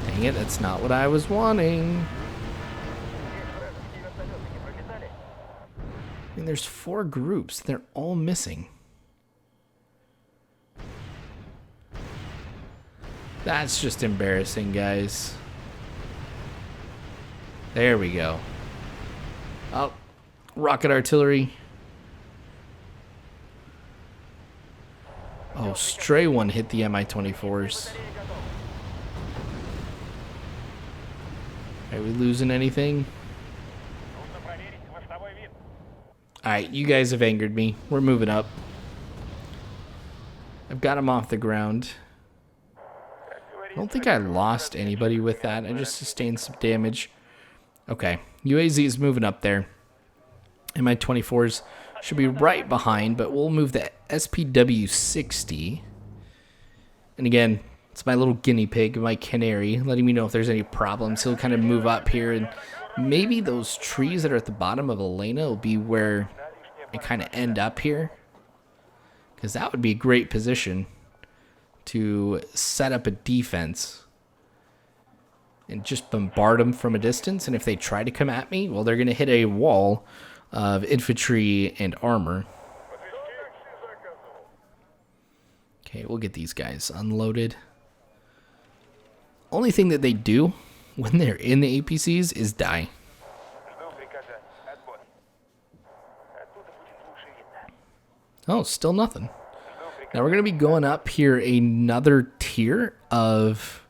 Dang it, that's not what I was wanting. I mean, there's 4 groups. They're all missing. That's just embarrassing, guys. There we go. Oh, rocket artillery. Oh, stray one hit the Mi-24s. Are we losing anything? Alright, you guys have angered me. We're moving up. I've got him off the ground. I don't think I lost anybody with that. I just sustained some damage. Okay, UAZ is moving up there. And Mi-24s should be right behind, but we'll move the SPW-60. And again, it's my little guinea pig, my canary, letting me know if there's any problems. He'll kind of move up here, and maybe those trees that are at the bottom of Elena will be where I kind of end up here. Because that would be a great position to set up a defense and just bombard them from a distance. And if they try to come at me, well, they're going to hit a wall of infantry and armor. Okay, we'll get these guys unloaded. Only thing that they do when they're in the APCs is die. Oh, still nothing. Now we're going to be going up here another tier of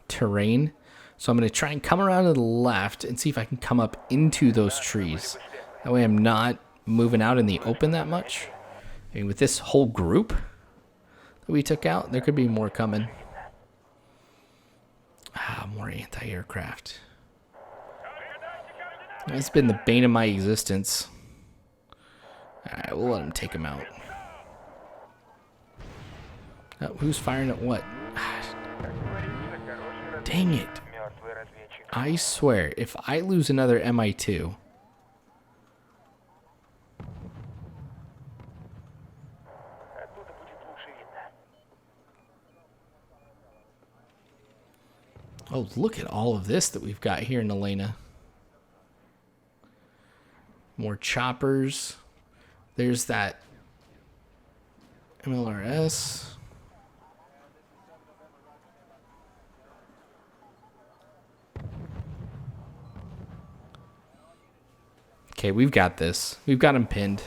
terrain. So I'm going to try and come around to the left and see if I can come up into those trees. That way I'm not moving out in the open that much. I mean, with this whole group that we took out, there could be more coming. Ah, more anti-aircraft. That's been the bane of my existence. Alright, we'll let him take him out. Oh, who's firing at what? Dang it. I swear, if I lose another Mi-2... Oh, look at all of this that we've got here in Elena. More choppers. There's that MLRS. Okay, we've got this. We've got him pinned.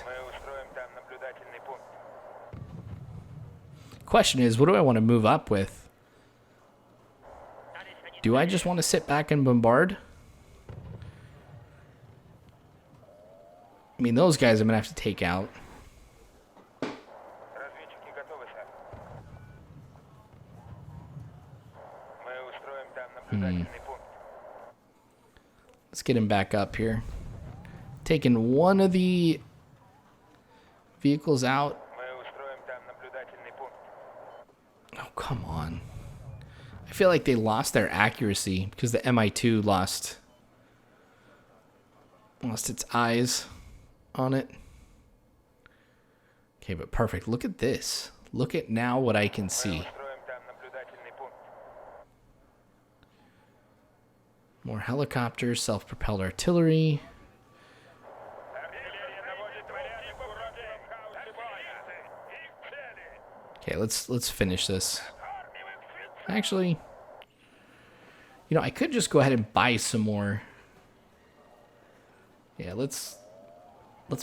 Question is, what do I want to move up with? Do I just want to sit back and bombard? I mean, those guys I'm going to have to take out. Let's get him back up here. Taking one of the vehicles out. come on. I feel like they lost their accuracy because the MI2 lost its eyes on it. Okay, but perfect. Look at this. Look at now what I can see. More helicopters, self-propelled artillery. Okay, let's finish this. Actually, you know, I could just go ahead and buy some more. Yeah, let's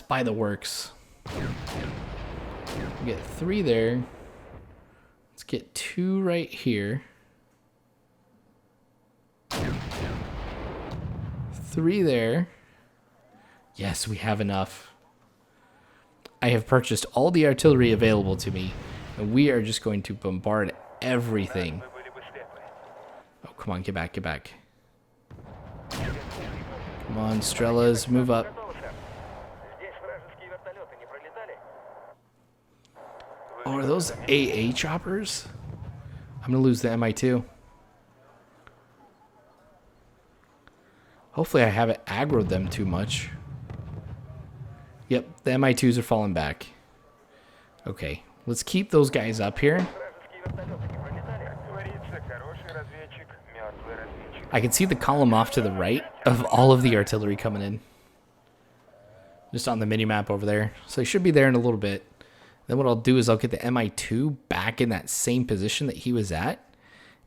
buy the works. We get 3 there. Let's get 2 right here. 3 there. Yes, we have enough. I have purchased all the artillery available to me, and we are just going to bombard everything. Oh, come on, get back, get back. Come on, Strellas, move up. Oh, are those AA choppers? I'm going to lose the MI2. Hopefully I haven't aggroed them too much. Yep, the MI2s are falling back. Okay, let's keep those guys up here. I can see the column off to the right of all of the artillery coming in. Just on the mini-map over there. So they should be there in a little bit. Then what I'll do is I'll get the MI2 back in that same position that he was at.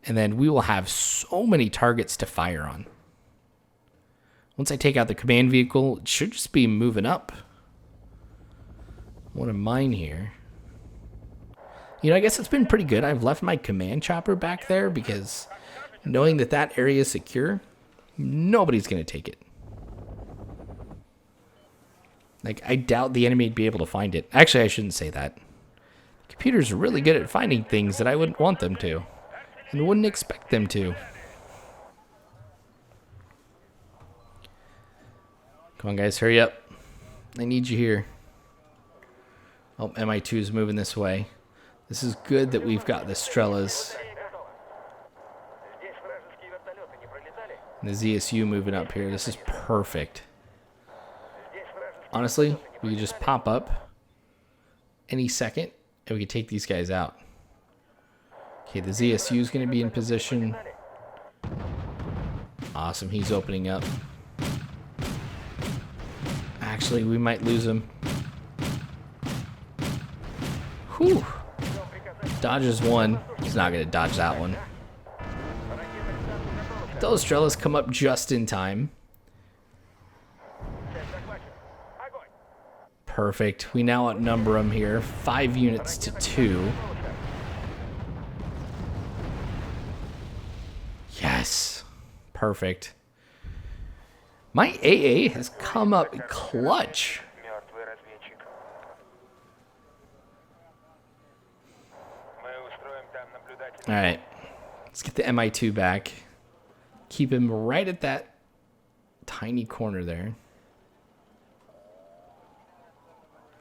And then we will have so many targets to fire on. Once I take out the command vehicle, it should just be moving up. One of mine here. You know, I guess it's been pretty good. I've left my command chopper back there because knowing that that area is secure, nobody's going to take it. Like, I doubt the enemy would be able to find it. Actually, I shouldn't say that. Computers are really good at finding things that I wouldn't want them to. And wouldn't expect them to. Come on, guys, hurry up. I need you here. Oh, MI2 is moving this way. This is good that we've got the Strellas. And the ZSU moving up here. This is perfect. Honestly, we could just pop up any second and we could take these guys out. Okay, the ZSU is going to be in position. Awesome, he's opening up. Actually, we might lose him. Whew. Dodges one. He's not going to dodge that one. Those Strellas come up just in time. Perfect. We now outnumber them here. 5 units to 2. Yes. Perfect. My AA has come up clutch. Alright. Let's get the MI2 back. Keep him right at that tiny corner there.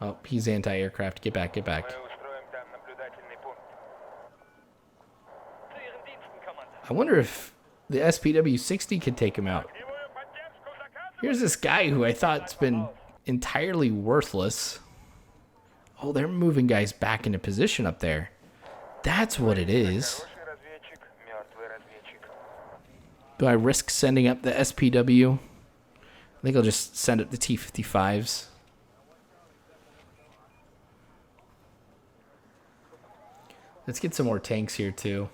Oh, he's anti-aircraft. Get back, get back. I wonder if the SPW-60 could take him out. Here's this guy who I thought's been entirely worthless. Oh, they're moving guys back into position up there. That's what it is. Do I risk sending up the SPW? I think I'll just send up the T-55s. Let's get some more tanks here too.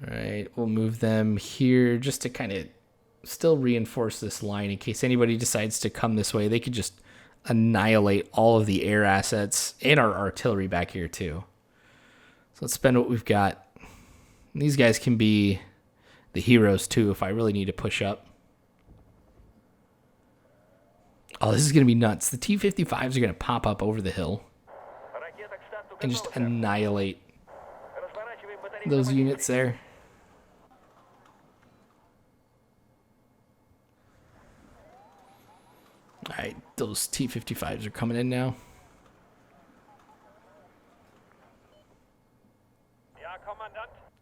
Alright, we'll move them here just to kind of still reinforce this line in case anybody decides to come this way. They could just annihilate all of the air assets and our artillery back here too. So let's spend what we've got. And these guys can be the heroes too if I really need to push up. Oh, this is going to be nuts. The T-55s are going to pop up over the hill and just annihilate those units there. Alright, those T-55s are coming in now.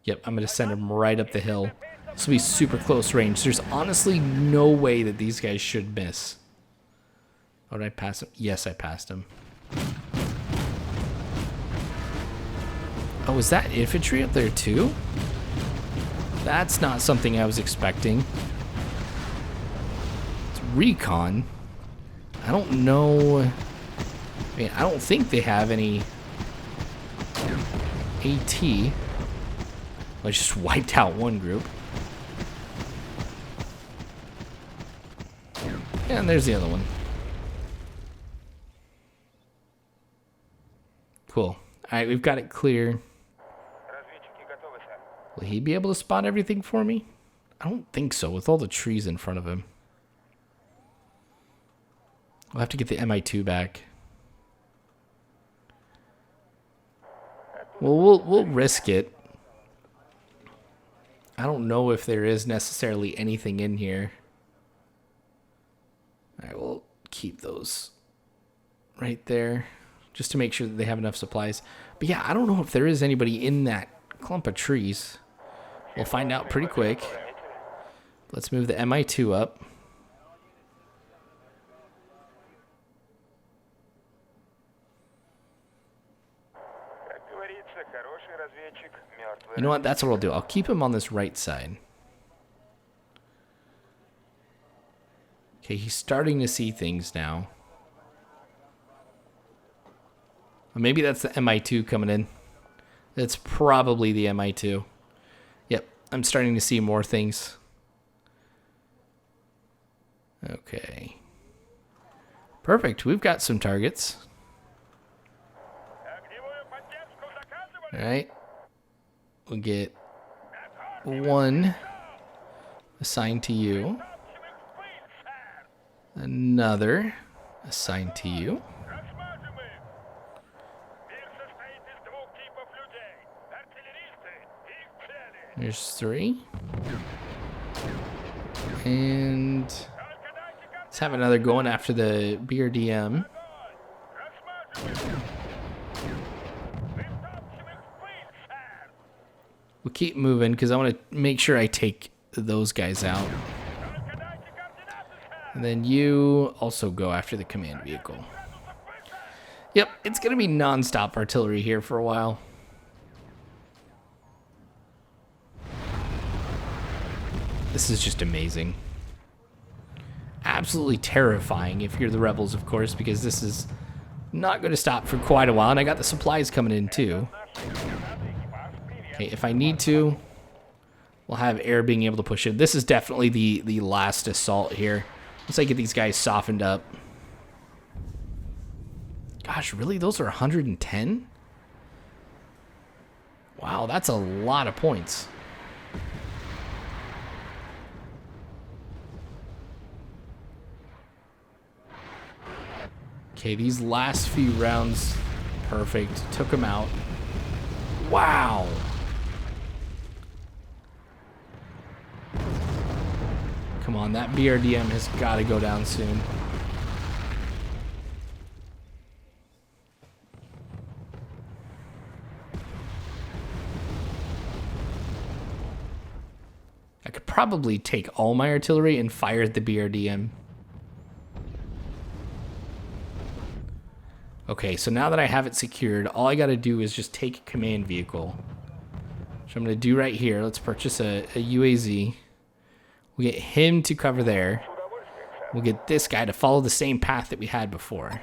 Yep, I'm going to send him right up the hill. This will be super close range. There's honestly no way that these guys should miss. Oh, did I pass him? Yes, I passed him. Oh, is that infantry up there too? That's not something I was expecting. It's recon. I don't know. I mean, I don't think they have any AT. I just wiped out one group. And there's the other one. Cool. Alright, we've got it clear. Will he be able to spot everything for me? I don't think so, with all the trees in front of him. I'll have to get the MI2 back. Well, we'll risk it. I don't know if there is necessarily anything in here. Alright, we'll keep those right there, just to make sure that they have enough supplies. But yeah, I don't know if there is anybody in that clump of trees. We'll find out pretty quick. Let's move the MI2 up. You know what? That's what I'll do. I'll keep him on this right side. Okay, he's starting to see things now. Or maybe that's the MI2 coming in. That's probably the MI2. Yep, I'm starting to see more things. Okay. Perfect. We've got some targets. Alright. We'll get one assigned to you. Another assigned to you. There's 3. And let's have another going after the BRDM. We'll keep moving because I want to make sure I take those guys out. And then you also go after the command vehicle. Yep, it's going to be non-stop artillery here for a while. This is just amazing. Absolutely terrifying if you're the rebels, of course, because this is not going to stop for quite a while. And I got the supplies coming in too. Okay, if I need to, we'll have air being able to push in. This is definitely the last assault here. Once I get these guys softened up. Gosh, really? Those are 110? Wow, that's a lot of points. Okay, these last few rounds, perfect. Took them out. Wow. Come on, that BRDM has got to go down soon. I could probably take all my artillery and fire at the BRDM. Okay, so now that I have it secured, all I got to do is just take a command vehicle. Which I'm going to do right here. Let's purchase a UAZ. We'll get him to cover there. We'll get this guy to follow the same path that we had before.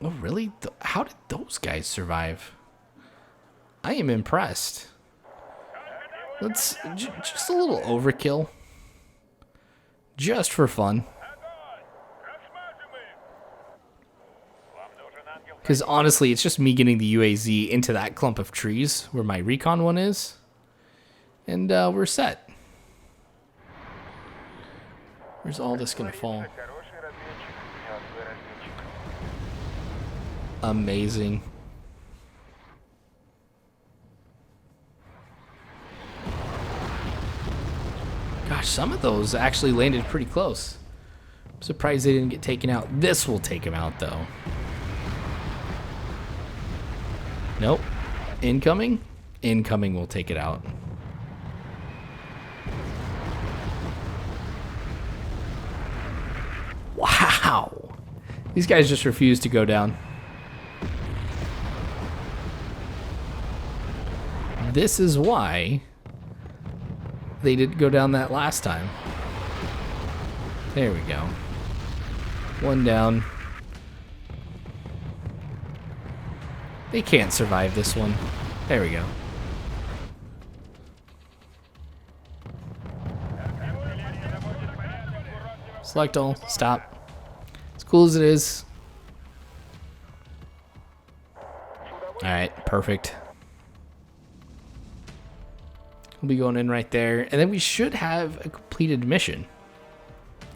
Oh, really? How did those guys survive? I am impressed. Let's just a little overkill. Just for fun. Because honestly, it's just me getting the UAZ into that clump of trees where my recon one is. And we're set. Where's all this going to fall? Amazing. Gosh, some of those actually landed pretty close. I'm surprised they didn't get taken out. This will take them out, though. Nope. Incoming? Incoming will take it out. Wow. These guys just refuse to go down. This is why they didn't go down that last time. There we go. One down. They can't survive this one. There we go. Select all. Stop. As cool as it is. Alright, perfect. We'll be going in right there. And then we should have a completed mission.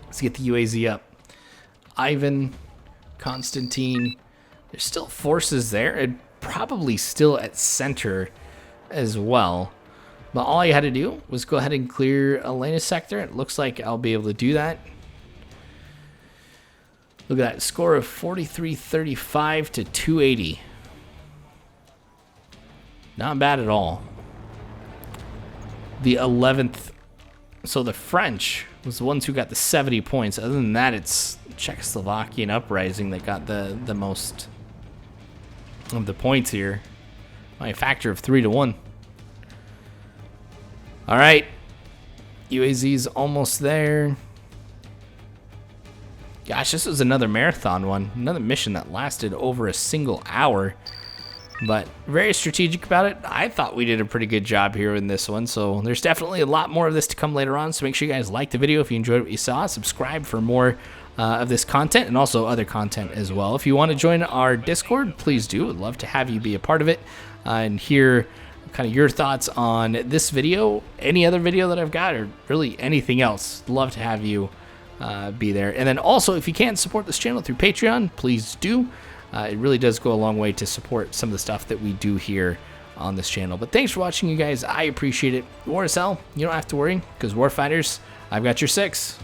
Let's get the UAZ up. Ivan, Constantine. There's still forces there. And probably still at center as well. But all I had to do was go ahead and clear Elena's sector. It looks like I'll be able to do that. Look at that. Score of 43-35 to 280. Not bad at all. The 11th. So the French was the ones who got the 70 points. Other than that, it's Czechoslovakian uprising that got the most of the points here. By a factor of 3-1. All right. UAZ's almost there. Gosh, this was another marathon one. Another mission that lasted over a single hour. But very strategic about it. I thought we did a pretty good job here in this one. So there's definitely a lot more of this to come later on. So make sure you guys like the video if you enjoyed what you saw. Subscribe for more of this content and also other content as well. If you want to join our Discord, please do. I'd love to have you be a part of it and hear kind of your thoughts on this video, any other video that I've got, or really anything else. Love to have you be there. And then also, if you can support this channel through Patreon, please do. It really does go a long way to support some of the stuff that we do here on this channel. But thanks for watching, you guys. I appreciate it. War is hell. You don't have to worry, because Warfighters, I've got your 6.